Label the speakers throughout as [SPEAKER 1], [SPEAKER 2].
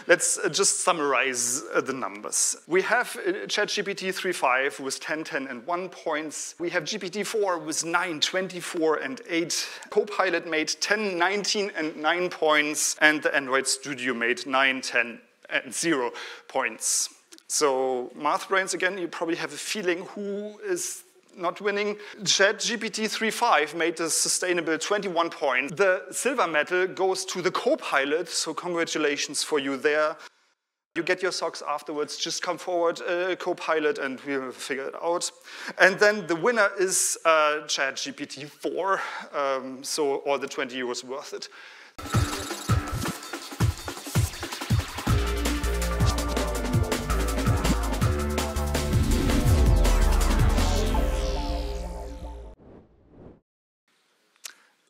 [SPEAKER 1] Let's just summarize the numbers. We have ChatGPT 3.5 with 10, 10, and 1 points. We have GPT-4 with 9, 24, and 8. Copilot made 10, 19, and 9 points. And the Android Studio made 9, 10, and 0 points. So math brains, again, you probably have a feeling who is not winning. ChatGPT 3.5 made a sustainable 21 points. The silver medal goes to the Copilot, so congratulations for you there. You get your socks afterwards, just come forward, Copilot, and we'll figure it out. And then the winner is ChatGPT 4, so all the 20 euros worth it.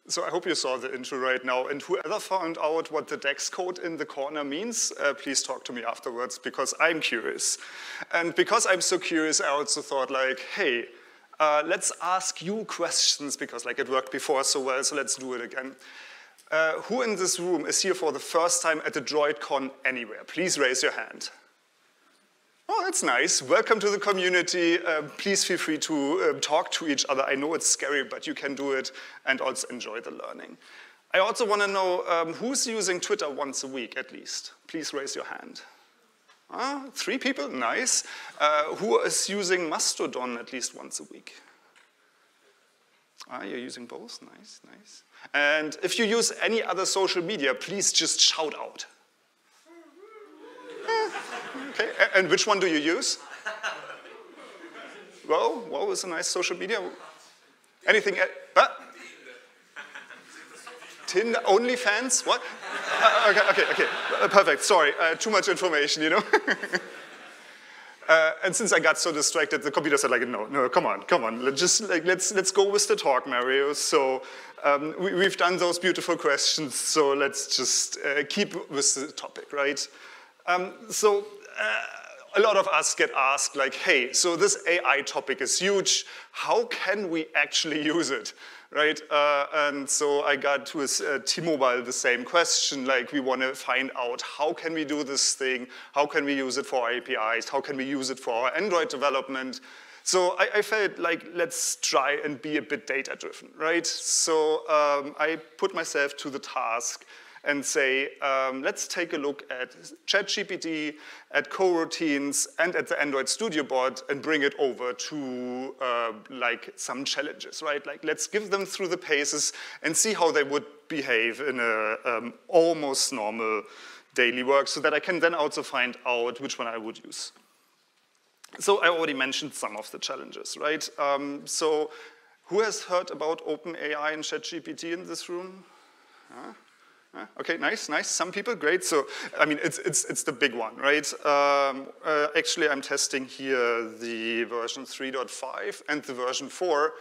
[SPEAKER 1] So I hope you saw the intro right now, and whoever found out what the DEX code in the corner means, please talk to me afterwards, because I'm curious. And because I'm so curious, I also thought like, hey, let's ask you questions, because like it worked before so well, so let's do it again. Who in this room is here for the first time at the Droidcon anywhere? Please raise your hand. Oh, that's nice. Welcome to the community. Please feel free to talk to each other. I know it's scary, but you can do it and also enjoy the learning. I also want to know who's using Twitter once a week at least. Please raise your hand. 3 people, nice. Who is using Mastodon at least once a week? You're using both, nice, nice. And if you use any other social media, please just shout out. Okay, and which one do you use? Well, what was a nice social media? Anything? Tinder, OnlyFans? What? Okay, perfect. Sorry, too much information, you know. And since I got so distracted, the computer said, like, no, come on. Let's go with the talk, Mario. So we've done those beautiful questions. So let's just keep with the topic, right? A lot of us get asked, like, hey, so this AI topic is huge. How can we actually use it, right? And so I got with T-Mobile the same question, like, we want to find out how can we do this thing? How can we use it for our APIs? How can we use it for our Android development? So I felt like, let's try and be a bit data-driven, right? So I put myself to the task and say, let's take a look at ChatGPT, at coroutines, and at the Android Studio bot, and bring it over to like some challenges, right? Like, let's give them through the paces and see how they would behave in a almost normal daily work, so that I can then also find out which one I would use. So I already mentioned some of the challenges, right? So who has heard about OpenAI and ChatGPT in this room? Okay, nice. Some people, great. So, I mean, it's the big one, right? Actually, I'm testing here the version 3.5 and the version 4.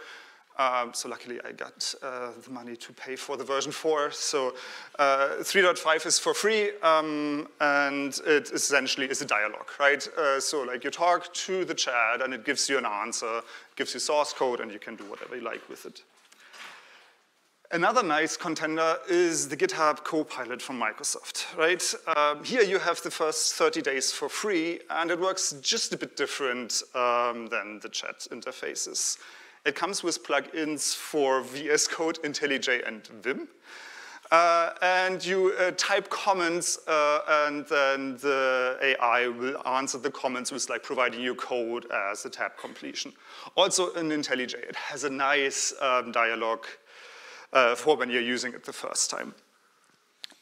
[SPEAKER 1] So luckily, I got the money to pay for the version 4. So 3.5 is for free, and it essentially is a dialogue, right? So like you talk to the chat, and it gives you an answer, gives you source code, and you can do whatever you like with it. Another nice contender is the GitHub Copilot from Microsoft, right? Here you have the first 30 days for free, and it works just a bit different than the chat interfaces. It comes with plugins for VS Code, IntelliJ, and Vim. And you type comments, and then the AI will answer the comments with like providing you code as a tab completion. Also in IntelliJ, it has a nice dialogue for when you're using it the first time.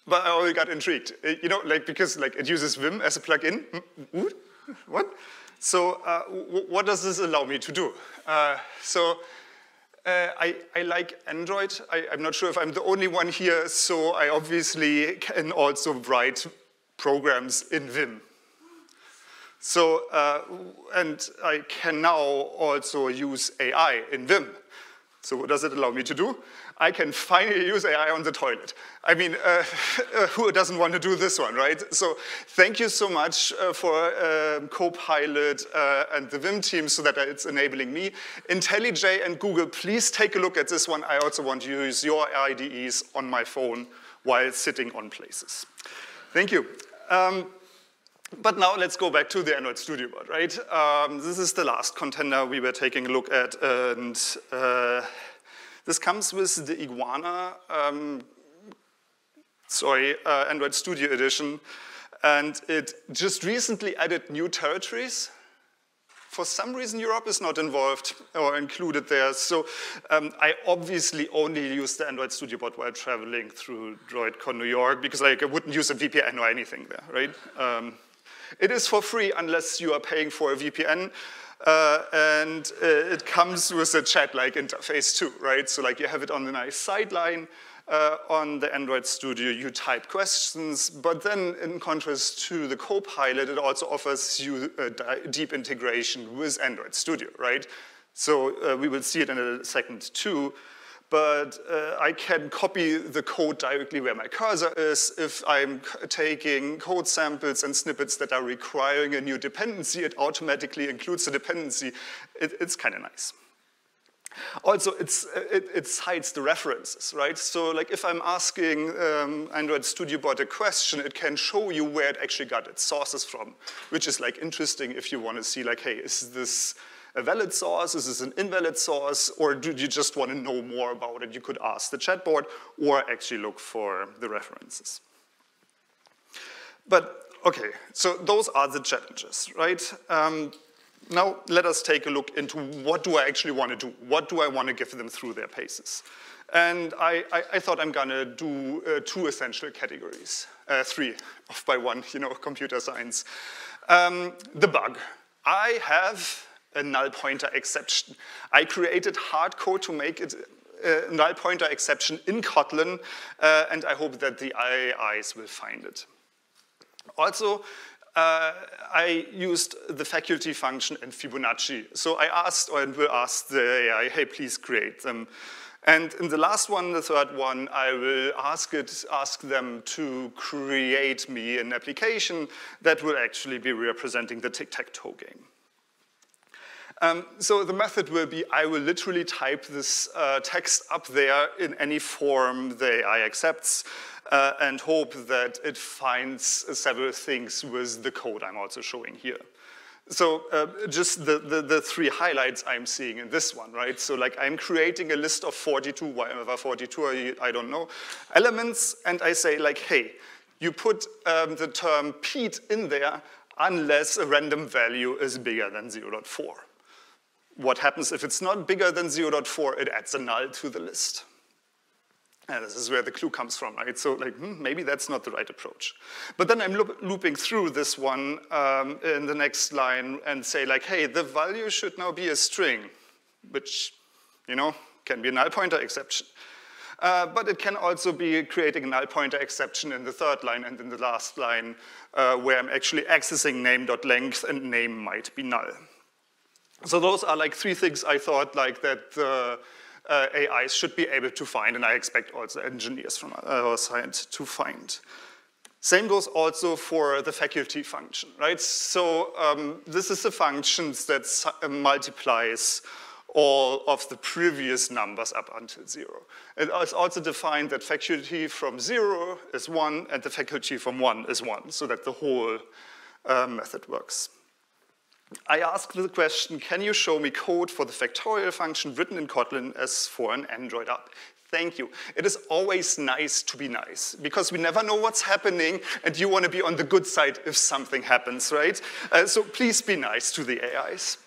[SPEAKER 1] But I already got intrigued, you know, like because like it uses Vim as a plugin. What? So what does this allow me to do? I like Android. I'm not sure if I'm the only one here, so I obviously can also write programs in Vim. So, and I can now also use AI in Vim. So what does it allow me to do? I can finally use AI on the toilet. I mean, who doesn't want to do this one, right? So thank you so much for Copilot and the Vim team so that it's enabling me. IntelliJ and Google, please take a look at this one. I also want to use your IDEs on my phone while sitting on places. Thank you. But now let's go back to the Android Studio Bot, right? This is the last contender we were taking a look at, and this comes with the Iguana, Android Studio Edition, and it just recently added new territories. For some reason, Europe is not involved or included there, so I obviously only use the Android Studio Bot while traveling through Droidcon New York, because like, I wouldn't use a VPN or anything there, right? It is for free unless you are paying for a VPN, and it comes with a chat-like interface too, right? So like you have it on the nice sideline on the Android Studio, you type questions, but then in contrast to the Copilot, it also offers you a deep integration with Android Studio, right? So we will see it in a second too. But I can copy the code directly where my cursor is. If I'm taking code samples and snippets that are requiring a new dependency, it automatically includes the dependency. It's kind of nice. Also, it cites the references, right? So like if I'm asking Android Studio Bot a question, it can show you where it actually got its sources from, which is like interesting if you want to see like, hey, is this a valid source? Is this an invalid source? Or do you just want to know more about it? You could ask the chatbot or actually look for the references. But okay, so those are the challenges, right? Now let us take a look into what do I actually want to do? What do I want to give them through their paces? And I thought I'm gonna do two essential categories, three off by one, you know, computer science. The bug. I have a null pointer exception. I created hard code to make it a null pointer exception in Kotlin, and I hope that the AIs will find it. Also, I used the faculty function in Fibonacci. So I asked, or will ask the AI, hey, please create them. And in the last one, the third one, I will ask them to create me an application that will actually be representing the Tic Tac Toe game. So the method will be, I will literally type this text up there in any form the AI accepts and hope that it finds several things with the code I'm also showing here. So just the three highlights I'm seeing in this one, right? So like I'm creating a list of 42, whatever 42, I don't know, elements, and I say like, hey, you put the term Pete in there unless a random value is bigger than 0.4. What happens if it's not bigger than 0.4? It adds a null to the list. And this is where the clue comes from, right? So like, maybe that's not the right approach. But then I'm looping through this one in the next line and say like, hey, the value should now be a string, which, you know, can be a null pointer exception. But it can also be creating a null pointer exception in the third line and in the last line where I'm actually accessing name.length and name might be null. So those are like three things I thought like that the AIs should be able to find, and I expect also engineers from our side to find. Same goes also for the faculty function, right? So this is the function that multiplies all of the previous numbers up until 0. It is also defined that faculty from 0 is 1 and the faculty from 1 is 1, so that the whole method works. I asked the question, can you show me code for the factorial function written in Kotlin as for an Android app? Thank you. It is always nice to be nice, because we never know what's happening, and you want to be on the good side if something happens, right? So please be nice to the AIs.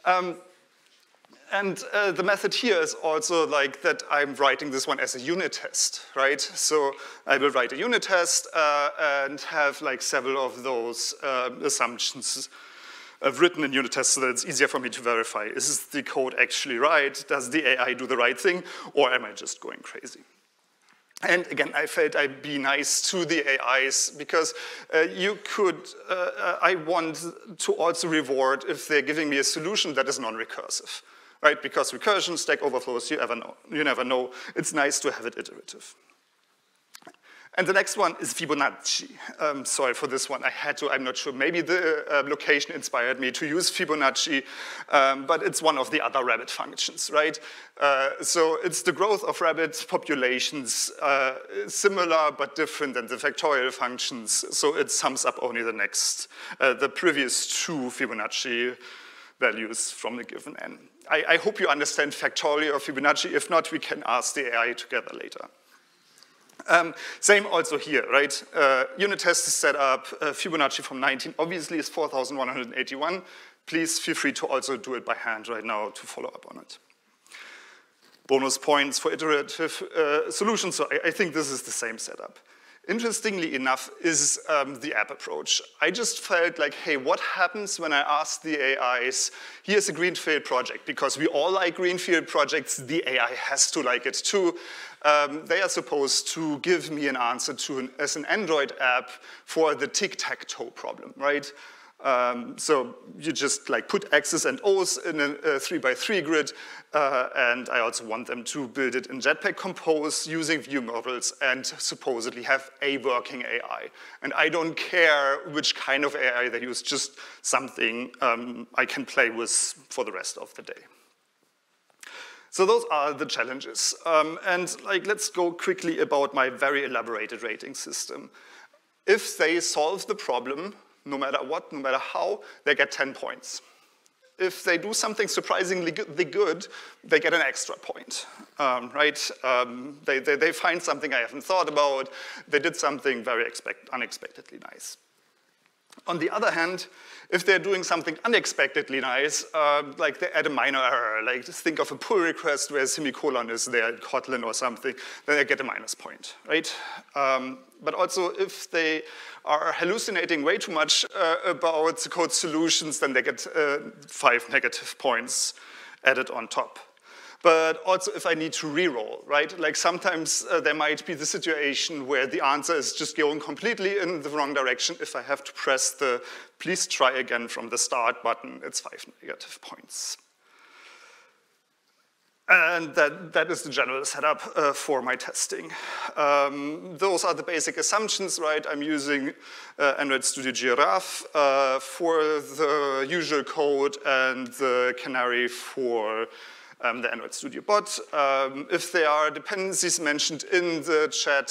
[SPEAKER 1] And the method here is also like that I'm writing this one as a unit test, right? So I will write a unit test and have like several of those assumptions written in unit tests so that it's easier for me to verify. Is the code actually right? Does the AI do the right thing? Or am I just going crazy? And again, I felt I'd be nice to the AIs because I want to also reward if they're giving me a solution that is non-recursive, right? Because recursion, Stack Overflows, you never know. It's nice to have it iterative. And the next one is Fibonacci. Sorry for this one, I had to, I'm not sure. Maybe the location inspired me to use Fibonacci, but it's one of the other rabbit functions, right? So it's the growth of rabbit populations, similar but different than the factorial functions. So it sums up only the previous two Fibonacci values from the given n. I hope you understand factorial or Fibonacci. If not, we can ask the AI together later. Same also here, right? Unit test is set up, Fibonacci from 19 obviously is 4,181. Please feel free to also do it by hand right now to follow up on it. Bonus points for iterative solutions, so I think this is the same setup. Interestingly enough is the app approach. I just felt like, hey, what happens when I ask the AIs, here's a greenfield project, because we all like greenfield projects, the AI has to like it too. They are supposed to give me an answer as an Android app for the Tic Tac Toe problem, right? So you just like put X's and O's in a 3x3 grid, and I also want them to build it in Jetpack Compose using view models and supposedly have a working AI. And I don't care which kind of AI they use, just something I can play with for the rest of the day. So those are the challenges. And like, let's go quickly about my very elaborated rating system. If they solve the problem, no matter what, no matter how, they get 10 points. If they do something surprisingly good, they get an extra point, right? They find something I haven't thought about. They did something very unexpectedly nice. On the other hand, if they're doing something unexpectedly nice, like they add a minor error, like just think of a pull request where a semicolon is there in Kotlin or something, then they get a minus point, right? But also if they are hallucinating way too much about the code solutions, then they get 5 negative points added on top. But also if I need to re-roll, right? Like sometimes there might be the situation where the answer is just going completely in the wrong direction. If I have to press the please try again from the start button, it's 5 negative points. And that is the general setup for my testing. Those are the basic assumptions, right? I'm using Android Studio Giraffe for the usual code and the Canary for the Android Studio bot. If there are dependencies mentioned in the chat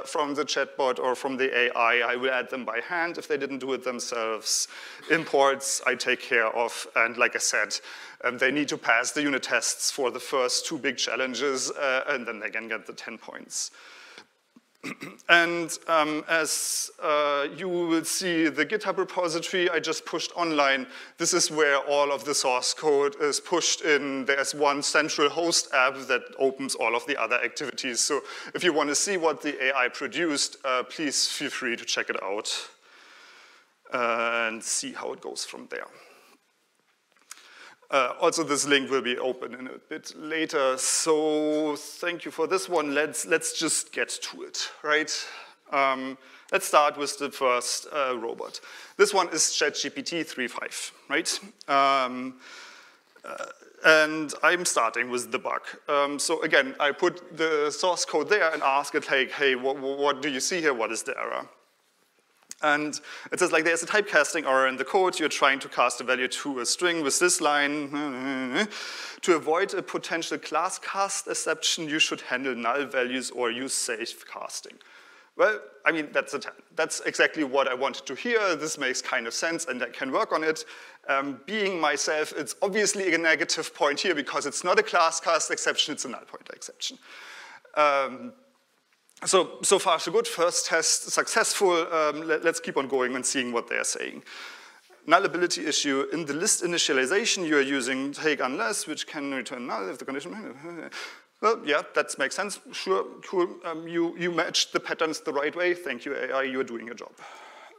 [SPEAKER 1] from the chatbot or from the AI, I will add them by hand if they didn't do it themselves. Imports I take care of, and like I said, they need to pass the unit tests for the first 2 big challenges, and then they can get the 10 points. And as you will see, the GitHub repository I just pushed online, this is where all of the source code is pushed in. There's one central host app that opens all of the other activities. So if you want to see what the AI produced, please feel free to check it out and see how it goes from there. Also, this link will be open in a bit later, so thank you for this one. Let's just get to it, right? Let's start with the first robot. This one is ChatGPT 3.5, right? And I'm starting with the bug. So again, I put the source code there and ask it, like, hey, what do you see here? What is the error? And it says, like, there's a typecasting error in the code. You're trying to cast a value to a string with this line. To avoid a potential class cast exception, you should handle null values or use safe casting. Well, I mean, that's a 10. That's exactly what I wanted to hear. This makes kind of sense, and I can work on it. Being myself, it's obviously a negative point here because it's not a class cast exception, it's a null pointer exception. So far, so good. First test successful. Let's keep on going and seeing what they're saying. Nullability issue. In the list initialization, you are using take unless, which can return null if the condition. Well, yeah, that makes sense. Sure, cool. You matched the patterns the right way. Thank you, AI. You're doing your job.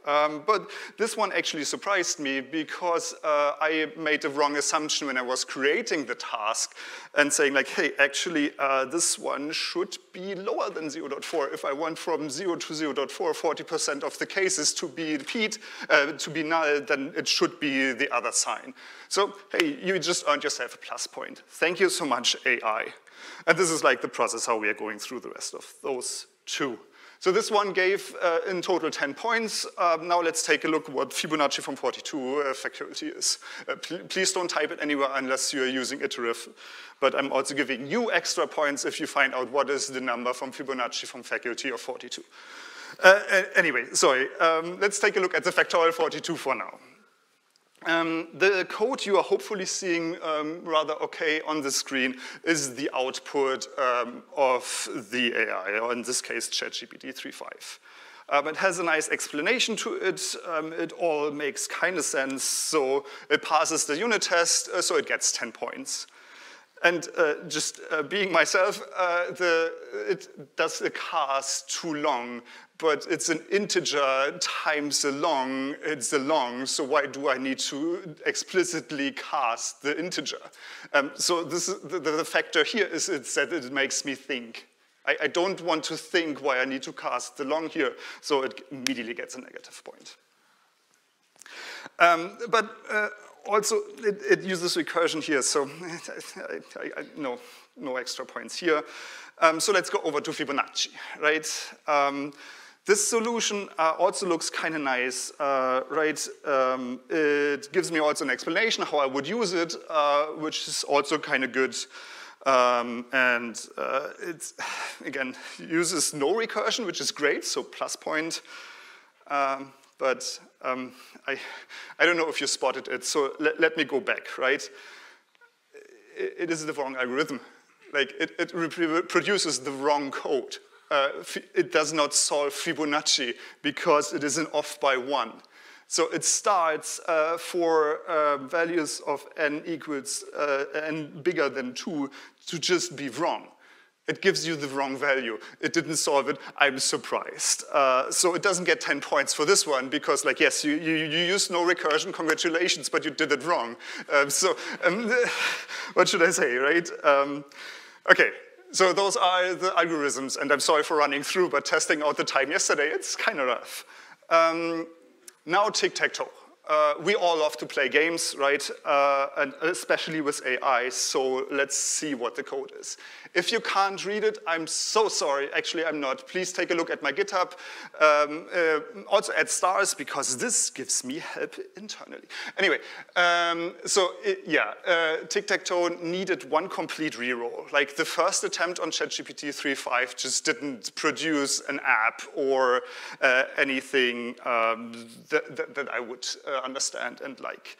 [SPEAKER 1] But this one actually surprised me because I made the wrong assumption when I was creating the task and saying like, hey, actually this one should be lower than 0.4. If I want from 0 to 0.4, 40% of the cases to be to be null, then it should be the other sign. So, hey, you just earned yourself a plus point. Thank you so much, AI. And this is like the process how we are going through the rest of those two. So this one gave in total 10 points. Now let's take a look what Fibonacci from 42 faculty is. Please don't type it anywhere unless you're using iterative. But I'm also giving you extra points if you find out what is the number from Fibonacci from faculty of 42. Anyway, sorry. Let's take a look at the factorial 42 for now. The code you are hopefully seeing rather okay on the screen is the output of the AI, or in this case, ChatGPT 3.5. It has a nice explanation to it. It all makes kind of sense. So it passes the unit test, so it gets 10 points. And just being myself, it does a cast too long, but it's an integer times the long, it's the long, so why do I need to explicitly cast the integer? So this is, the factor here is that it makes me think. I don't want to think why I need to cast the long here, so it immediately gets a negative point. Also, it uses recursion here, so no extra points here. So let's go over to Fibonacci, right? This solution also looks kind of nice, right? It gives me also an explanation how I would use it, which is also kind of good. It, again, uses no recursion, which is great, so plus point. But I don't know if you spotted it, so let me go back, right? It is the wrong algorithm. Like, it produces the wrong code. It does not solve Fibonacci because it is an off by 1. So it starts for values of n equals n bigger than 2 to just be wrong. It gives you the wrong value. It didn't solve it. I'm surprised. So it doesn't get 10 points for this one because, like, yes, you used no recursion, congratulations, but you did it wrong. What should I say, right? Okay, so those are the algorithms, and I'm sorry for running through, but testing out the time yesterday, it's kind of rough. Now Tic Tac Toe. We all love to play games, right? And especially with AI, so let's see what the code is. If you can't read it, I'm so sorry. Actually, I'm not. Please take a look at my GitHub. Also add stars, because this gives me help internally. Anyway, Tic Tac Toe needed one complete reroll. Like, the first attempt on ChatGPT 3.5 just didn't produce an app or anything that I would understand and like.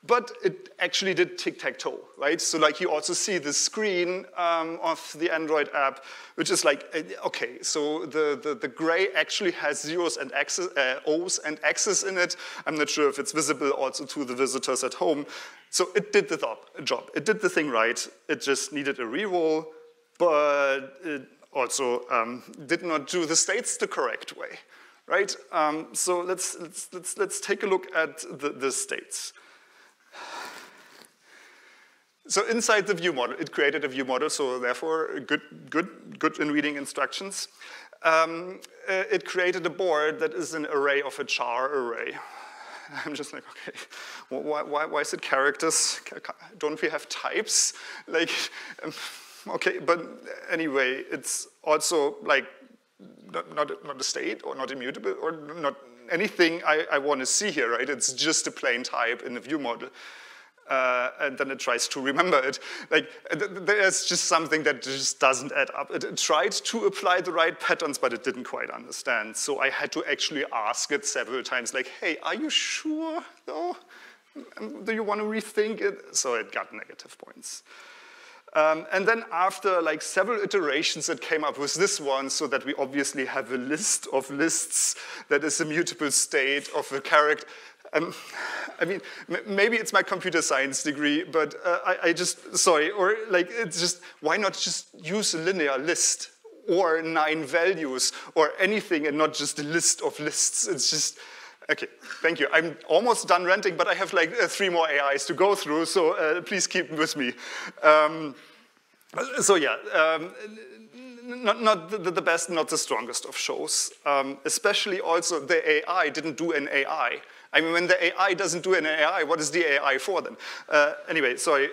[SPEAKER 1] But it actually did tic-tac-toe, right? So, like, you also see the screen of the Android app, which is like, okay, so the gray actually has zeros and X's, O's and X's in it. I'm not sure if it's visible also to the visitors at home. So it did the job. It did the thing right. It just needed a reroll, but it also did not do the states the correct way, right? So let's take a look at the states. So inside the view model, it created a view model, so therefore good in reading instructions. It created a board that is an array of a char array. I'm just like, okay, why is it characters? Don't we have types? Like, okay, but anyway, it's also like not a state or not immutable or not anything I want to see here, right? It's just a plain type in the view model. And then it tries to remember it. Like, there's just something that just doesn't add up. It tried to apply the right patterns, but it didn't quite understand. So I had to actually ask it several times, like, hey, are you sure, though? Do you want to rethink it? So it got negative points. And then after like several iterations, it came up with this one, so that we obviously have a list of lists that is a mutable state of a character. I mean, maybe it's my computer science degree, but I just, sorry, or like, it's just, why not just use a linear list or 9 values or anything and not just a list of lists? It's just, okay, thank you. I'm almost done ranting, but I have like 3 more AIs to go through, so please keep with me. So yeah, not the best, not the strongest of shows. Especially also the AI didn't do an AI. I mean, when the AI doesn't do an AI, what is the AI for then? Anyway, sorry.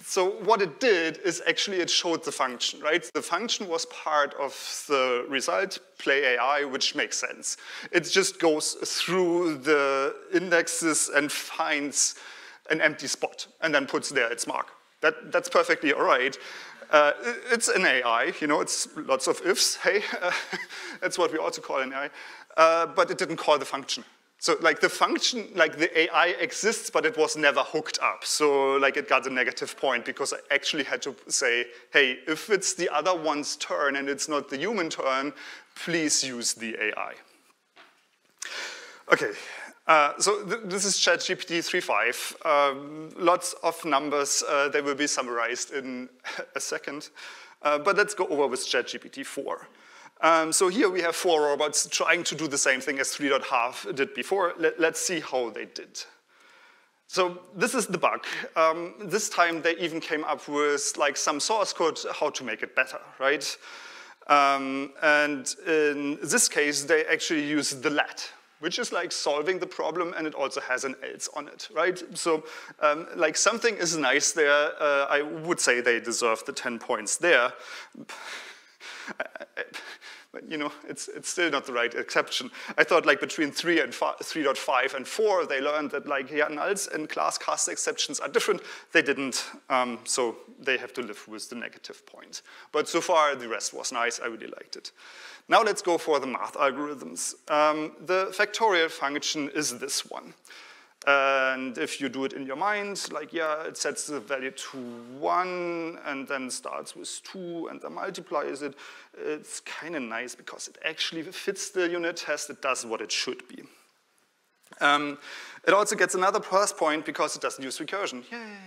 [SPEAKER 1] so what it did is actually it showed the function, right? The function was part of the result, play AI, which makes sense. It just goes through the indexes and finds an empty spot and then puts there its mark. That's perfectly all right. It's an AI, you know, it's lots of ifs, hey, that's what we also call an AI, but it didn't call the function. So like the function, like the AI exists, but it was never hooked up. So like it got a negative point because I actually had to say, hey, if it's the other one's turn and it's not the human turn, please use the AI. Okay, so this is ChatGPT 3.5. Lots of numbers, they will be summarized in a second. But let's go over with ChatGPT 4. So here we have 4 robots trying to do the same thing as 3.5 did before. Let's see how they did. So this is the bug. This time they even came up with like some source code how to make it better, right? And in this case, they actually use the let, which is like solving the problem, and it also has an else on it, right? So like something is nice there. I would say they deserve the 10 points there. But you know, it's still not the right exception. I thought like between 3.5 and 4, they learned that like, yeah, nulls and class cast exceptions are different. They didn't, so they have to live with the negative point. But so far, the rest was nice. I really liked it. Now let's go for the math algorithms. The factorial function is this one. And if you do it in your mind, like, yeah, it sets the value to 1 and then starts with 2 and then multiplies it. It's kind of nice because it actually fits the unit test. It does what it should be. It also gets another plus point because it doesn't use recursion. Yay.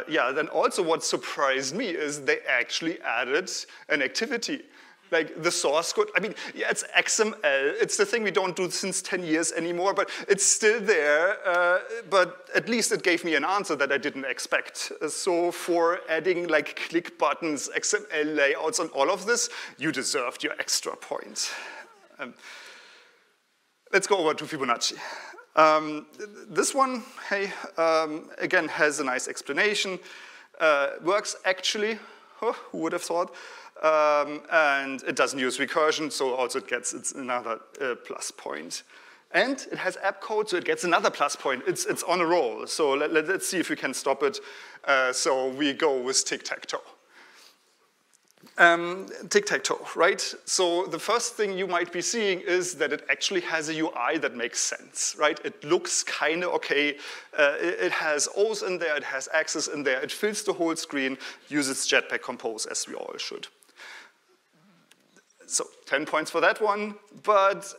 [SPEAKER 1] Yeah, then also what surprised me is they actually added an activity. Like the source code, I mean, yeah, it's XML. It's the thing we don't do since 10 years anymore, but it's still there. But at least it gave me an answer that I didn't expect. So for adding like click buttons, XML layouts, and all of this, you deserved your extra point. Let's go over to Fibonacci. This one, hey, again, has a nice explanation. Works actually, who would have thought? And it doesn't use recursion, so also it gets another plus point. And it has app code, so it gets another plus point. It's on a roll, so let's see if we can stop it. So we go with Tic Tac Toe. Tic Tac Toe, right? So the first thing you might be seeing is that it actually has a UI that makes sense, right? It looks kind of okay. It has O's in there, it has axes in there, it fills the whole screen, uses Jetpack Compose as we all should. So 10 points for that one, but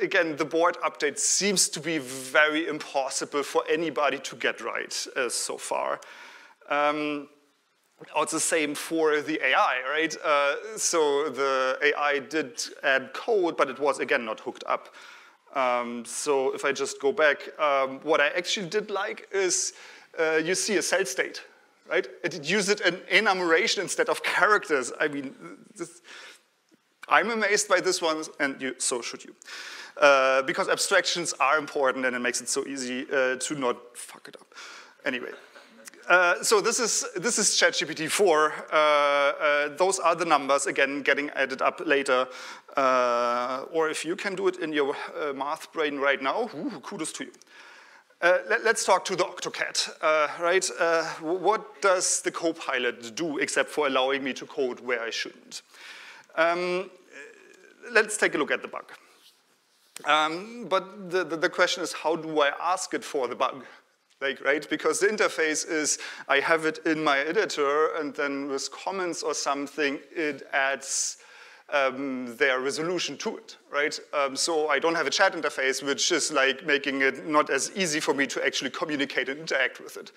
[SPEAKER 1] again, the board update seems to be very impossible for anybody to get right so far. Also same for the AI, right? So the AI did add code, but it was, again, not hooked up. So if I just go back, what I actually did like is you see a cell state, right? It used an enumeration instead of characters. I mean, I'm amazed by this one, and so should you. Because abstractions are important, and it makes it so easy to not fuck it up. Anyway. So this is ChatGPT 4. Those are the numbers, again, getting added up later. Or if you can do it in your math brain right now, kudos to you. Let's talk to the Octocat, right? What does the Copilot do except for allowing me to code where I shouldn't? Let's take a look at the bug. But the question is, how do I ask it for the bug? Like, right? Because the interface is, I have it in my editor, and then with comments or something, it adds their resolution to it, right? So I don't have a chat interface, which is like making it not as easy for me to actually communicate and interact with it.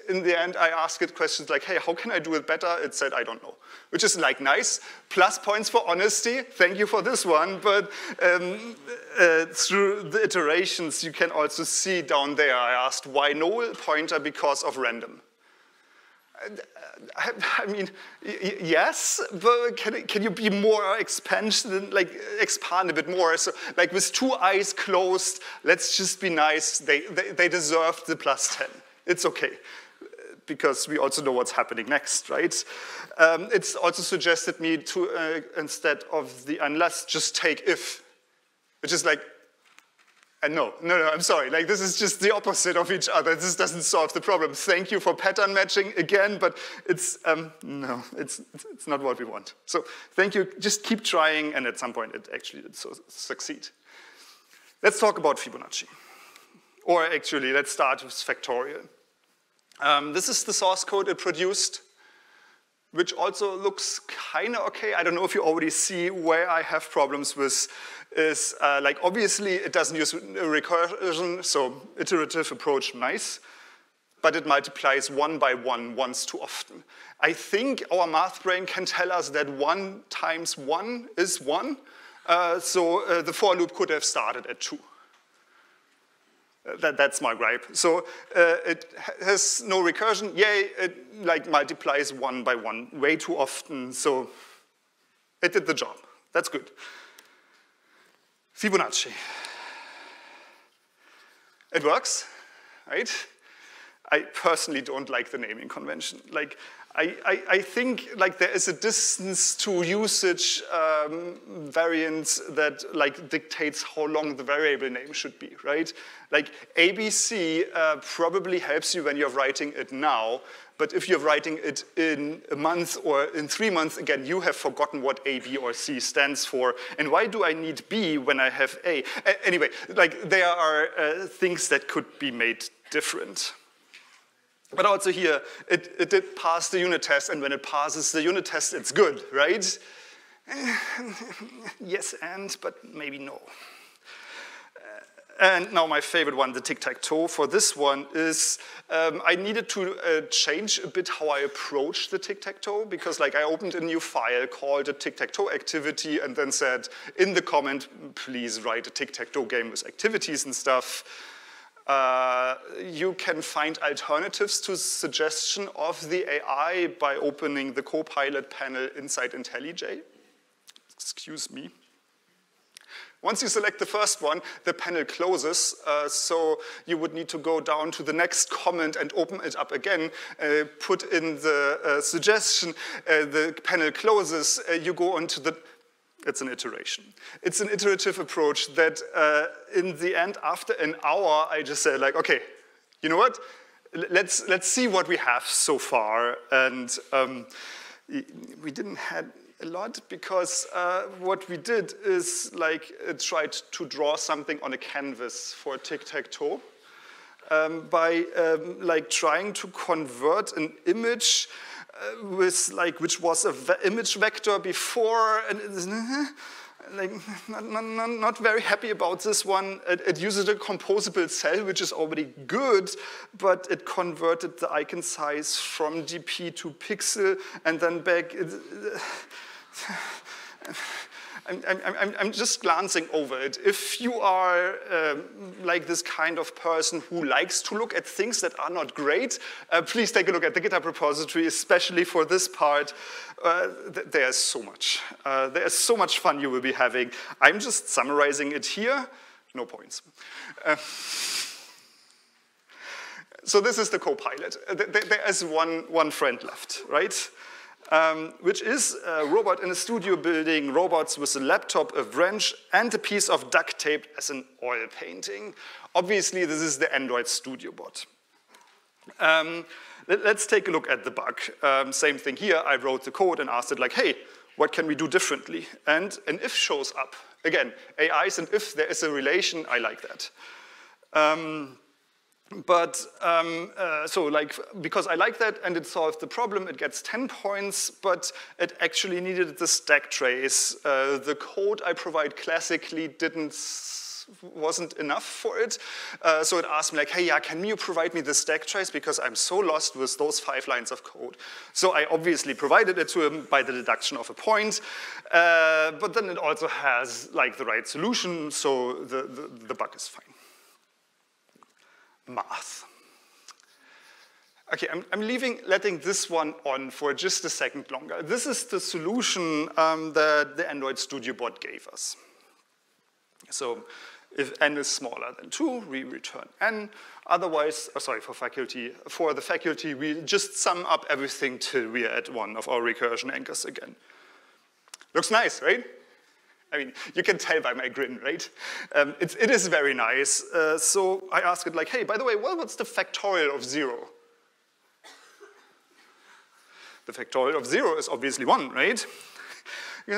[SPEAKER 1] In the end, I asked it questions like, hey, how can I do it better? It said, I don't know, which is like nice. Plus points for honesty. Thank you for this one. But through the iterations, you can also see down there, I asked why null pointer because of random. I mean, yes, but can you be more expansion, like expand a bit more? So, like with 2 eyes closed, let's just be nice. They deserve the +10. It's okay, because we also know what's happening next, right? It's also suggested me to instead of the unless, just take if, which is like. No, I'm sorry. Like, this is just the opposite of each other. This doesn't solve the problem. Thank you for pattern matching again, but it's, no, it's not what we want. So thank you. Just keep trying, and at some point it actually did succeed. Let's talk about Fibonacci. Or actually, let's start with Factorial. This is the source code it produced, which also looks kind of okay. I don't know if you already see where I have problems with is, like, obviously it doesn't use recursion, so iterative approach, nice, but it multiplies 1 by 1 once too often. I think our math brain can tell us that 1 times 1 is 1, so the for loop could have started at 2. That's my gripe. So it has no recursion. Yay, it like multiplies 1 by 1 way too often, so it did the job. That's good. Fibonacci. It works, right? I personally don't like the naming convention. Like, I think like there is a distance to usage variance that like dictates how long the variable name should be, right? Like ABC probably helps you when you're writing it now, but if you're writing it in a month or in 3 months, again, you have forgotten what A, B, or C stands for. And why do I need B when I have A? Anyway, like there are things that could be made different. But also here, it did pass the unit test, and when it passes the unit test, it's good, right? Yes, but maybe no. And now my favorite one, the Tic Tac Toe. For this one is, I needed to change a bit how I approach the Tic Tac Toe, because like I opened a new file called a Tic Tac Toe activity and then said, in the comment, please write a Tic Tac Toe game with activities and stuff. You can find alternatives to suggestion of the AI by opening the Copilot panel inside IntelliJ. Excuse me. Once you select the first one, the panel closes, so you would need to go down to the next comment and open it up again, put in the suggestion, the panel closes, you go on to the. It's an iteration. It's an iterative approach that in the end, after an hour, I just said like, okay, you know what? Let's see what we have so far. And we didn't have a lot because what we did is like tried to draw something on a canvas for Tic Tac Toe by like trying to convert an image with like which was an image vector before, and like not very happy about this one. It uses a composable cell, which is already good, but it converted the icon size from dp to pixel and then back. I'm just glancing over it. If you are like this kind of person who likes to look at things that are not great, please take a look at the GitHub repository, especially for this part. There's so much. There's so much fun you will be having. I'm just summarizing it here. No points. So this is the Copilot. There is one friend left, right? Which is a robot in a studio building robots with a laptop, a wrench, and a piece of duct tape as an oil painting. Obviously, this is the Android Studio bot. Let's take a look at the bug. Same thing here. I wrote the code and asked it like, hey, what can we do differently? And an if shows up. Again, AIs and if there is a relation, I like that. So like, because I like that and it solved the problem, it gets 10 points, but it actually needed the stack trace. The code I provide classically wasn't enough for it. So it asked me like, hey, yeah, can you provide me the stack trace? Because I'm so lost with those 5 lines of code. So I obviously provided it to him by the deduction of a point, but then it also has like the right solution, so the bug is fine. Math. Okay, I'm letting this one on for just a second longer. This is the solution that the Android Studio bot gave us. So if n is smaller than 2, we return n. Otherwise, for the faculty, we just sum up everything till we are at one of our recursion anchors again. Looks nice, right? I mean, you can tell by my grin, right? It is very nice. So I asked it like, hey, by the way, well, what's the factorial of 0? The factorial of 0 is obviously 1, right? So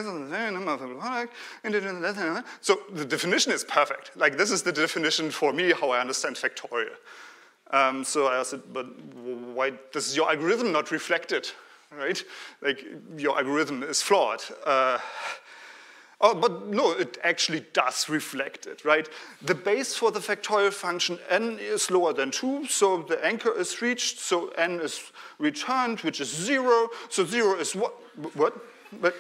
[SPEAKER 1] the definition is perfect. Like, this is the definition for me, how I understand factorial. So I asked it, but why does your algorithm not reflect it, right? Like, your algorithm is flawed. Oh, but no, it actually does reflect it, right? The base for the factorial function n is lower than 2, so the anchor is reached, so n is returned, which is 0. So 0 is what? What? But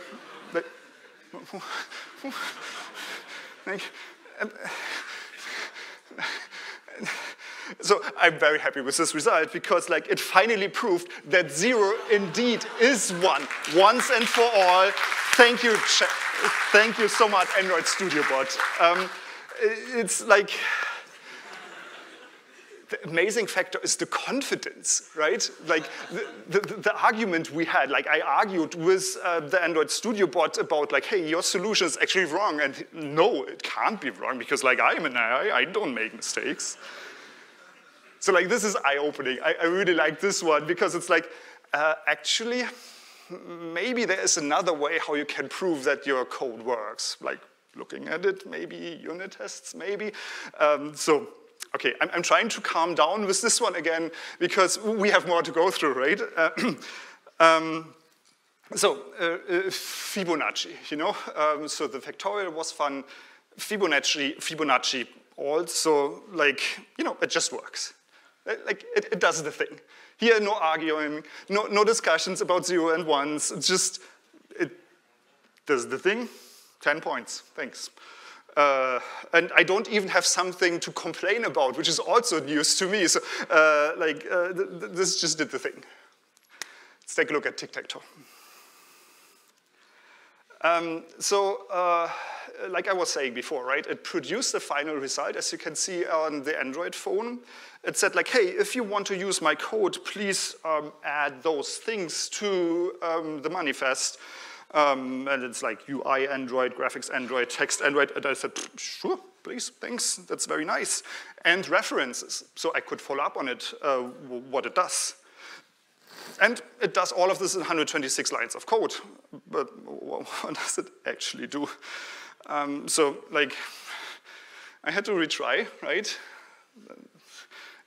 [SPEAKER 1] like, so I'm very happy with this result because like it finally proved that 0 indeed is 1, once and for all. Thank you so much, Android Studio bot. It's like, the amazing factor is the confidence, right? Like the argument we had, like I argued with the Android Studio bot about like, hey, your solution is actually wrong. And no, it can't be wrong because like I'm an AI, I don't make mistakes. So like this is eye-opening. I really like this one because it's like, actually, maybe there is another way how you can prove that your code works. Like looking at it, maybe unit tests, maybe. So, okay, I'm trying to calm down with this one again because we have more to go through, right? Fibonacci, you know? So the factorial was fun. Fibonacci also, like, you know, it just works. Like, it does the thing. Here, no arguing, no discussions about 0 and 1s. It's just, it does the thing. 10 points, thanks. And I don't even have something to complain about, which is also news to me. So, this just did the thing. Let's take a look at Tic Tac Toe. Like I was saying before, right, it produced the final result, as you can see on the Android phone. It said like, hey, if you want to use my code, please add those things to the manifest. And it's like UI Android, graphics Android, text Android. And I said, sure, please, thanks, that's very nice. And references, so I could follow up on it, what it does. And it does all of this in 126 lines of code. But what does it actually do? So, like, I had to retry, right?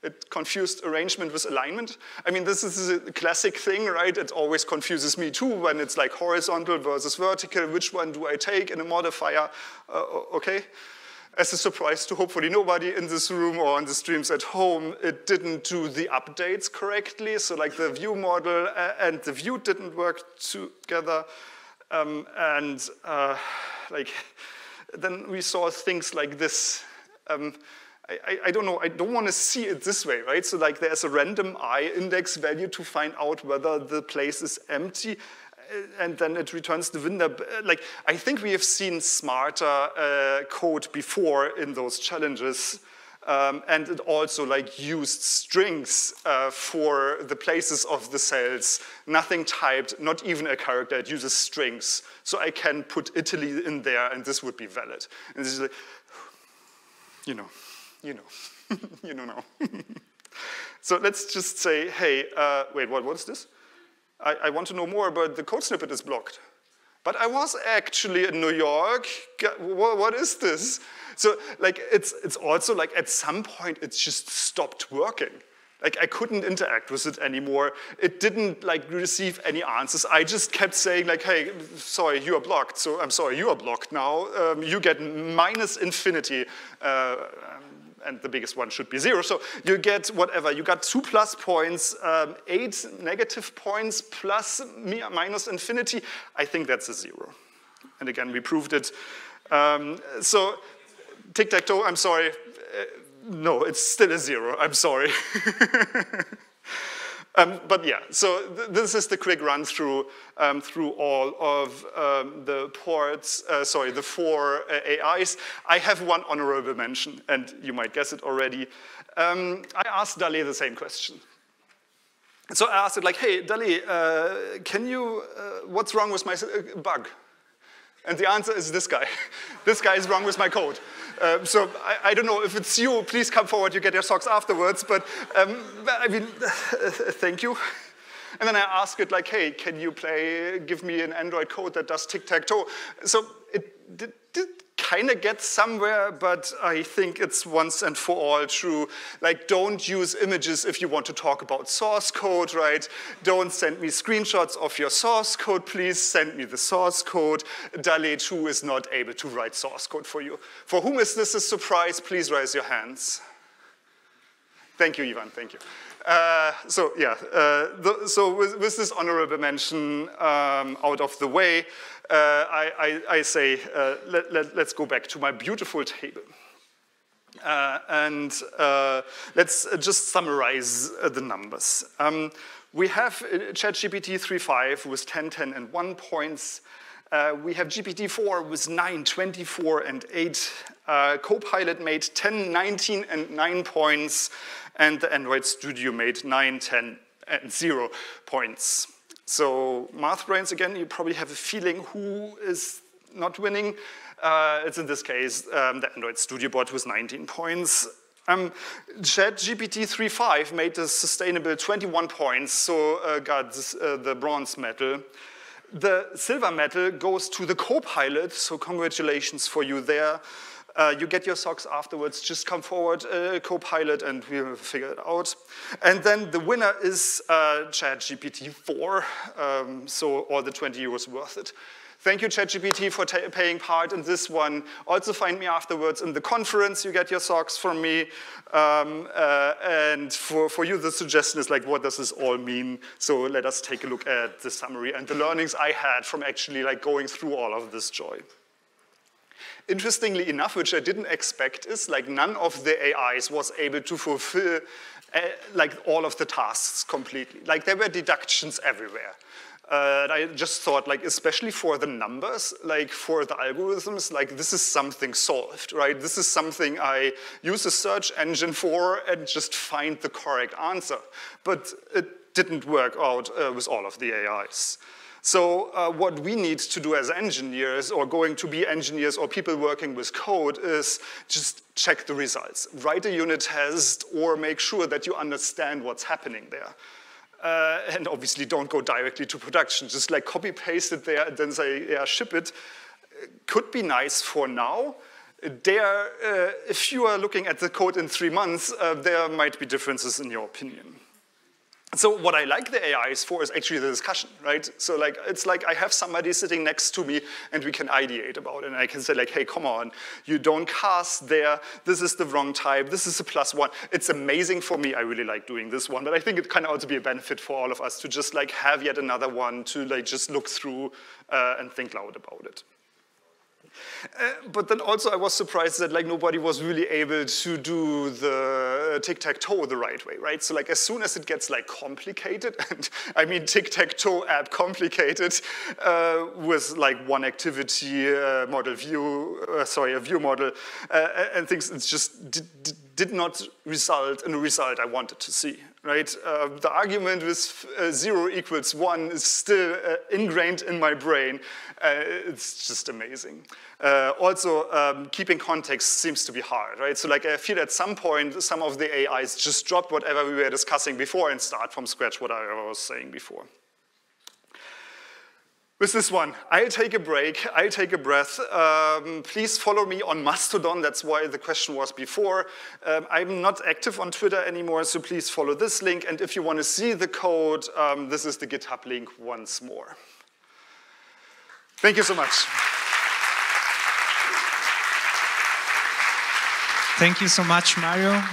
[SPEAKER 1] It confused arrangement with alignment. I mean, this is a classic thing, right? It always confuses me too when it's like horizontal versus vertical. Which one do I take in a modifier? Okay. As a surprise to hopefully nobody in this room or on the streams at home, it didn't do the updates correctly. So like the view model and the view didn't work together. Like, then we saw things like this. I don't know, I don't want to see it this way, right? So like there's a random I index value to find out whether the place is empty, and then it returns the window. Like, I think we have seen smarter code before in those challenges, and it also like used strings for the places of the cells. Nothing typed, not even a character, it uses strings. So I can put Italy in there and this would be valid. And this is like, you know now. So let's just say, hey, wait, what is this? I want to know more, but the code snippet is blocked. But I was actually in New York. What is this? So like, it's also like at some point it's just stopped working. Like I couldn't interact with it anymore. It didn't like receive any answers. I just kept saying like, hey, sorry, you are blocked. So I'm sorry, you are blocked now. You get -infinity. And the biggest one should be 0. So you get whatever. You got 2 plus points, 8 negative points, plus -infinity. I think that's a 0. And again, we proved it. So Tic Tac Toe, I'm sorry. No, it's still a 0. I'm sorry. But yeah, so this is the quick run through through all of the ports, the 4 AIs. I have one honorable mention, and you might guess it already. I asked DALL-E the same question. So I asked it like, hey, DALL-E, what's wrong with my bug? And the answer is this guy. This guy is wrong with my code. So I don't know if it's you, please come forward, you get your socks afterwards, but I mean, thank you. And then I asked it like, hey, can you give me an Android code that does Tic Tac Toe? So it did kind of get somewhere, but I think it's once and for all true. Like, don't use images if you want to talk about source code, right? Don't send me screenshots of your source code, please send me the source code. DALL-E 2 is not able to write source code for you. For whom is this a surprise? Please raise your hands. Thank you, Ivan, thank you. So with this honorable mention out of the way, I say let's go back to my beautiful table. Let's just summarize the numbers. We have ChatGPT 3.5 with 10, 10, and 1 points. We have GPT-4 with 9, 24, and 8. Copilot made 10, 19, and 9 points. And the Android Studio made 9, 10, and 0 points. So math brains, again, you probably have a feeling who is not winning. It's in this case the Android Studio bot with 19 points. ChatGPT 3.5 made a sustainable 21 points, so got the bronze medal. The silver medal goes to the Copilot, so congratulations for you there. You get your socks afterwards, just come forward, Copilot, and we'll figure it out. And then the winner is ChatGPT 4, so all the 20 euros worth it. Thank you, ChatGPT, for paying part in this one. Also find me afterwards in the conference, you get your socks from me. And for you, the suggestion is like, what does this all mean? So let us take a look at the summary and the learnings I had from actually like going through all of this joy. Interestingly enough, which I didn't expect, is like none of the AIs was able to fulfill like all of the tasks completely. Like there were deductions everywhere. I just thought, like, especially for the numbers, like for the algorithms, like this is something solved, right? This is something I use a search engine for and just find the correct answer. But it didn't work out with all of the AIs. So what we need to do as engineers or going to be engineers or people working with code is just check the results. Write a unit test or make sure that you understand what's happening there. And obviously don't go directly to production. Just like copy paste it there and then say, yeah, ship it. Could be nice for now. If you are looking at the code in 3 months, there might be differences in your opinion. So what I like the AIs for is actually the discussion, right? So like, it's like I have somebody sitting next to me and we can ideate about it. And I can say like, hey, come on, you don't cast there. This is the wrong type. This is a +1. It's amazing for me. I really like doing this one. But I think it kind of ought to be a benefit for all of us to just like have yet another one to like just look through and think loud about it. But then also I was surprised that like nobody was really able to do the tic-tac-toe the right way, right? So like as soon as it gets like complicated, and I mean tic-tac-toe app complicated with like one activity model view, a view model, and things, it just did not result in a result I wanted to see, right? The argument with 0 = 1 is still ingrained in my brain. It's just amazing. Also, keeping context seems to be hard, right? So like I feel at some point, some of the AIs just drop whatever we were discussing before and start from scratch what I was saying before. With this one, I'll take a break, I'll take a breath. Please follow me on Mastodon, that's why the question was before. I'm not active on Twitter anymore, so please follow this link. And if you want to see the code, this is the GitHub link once more. Thank you so much.
[SPEAKER 2] Thank you so much, Mario.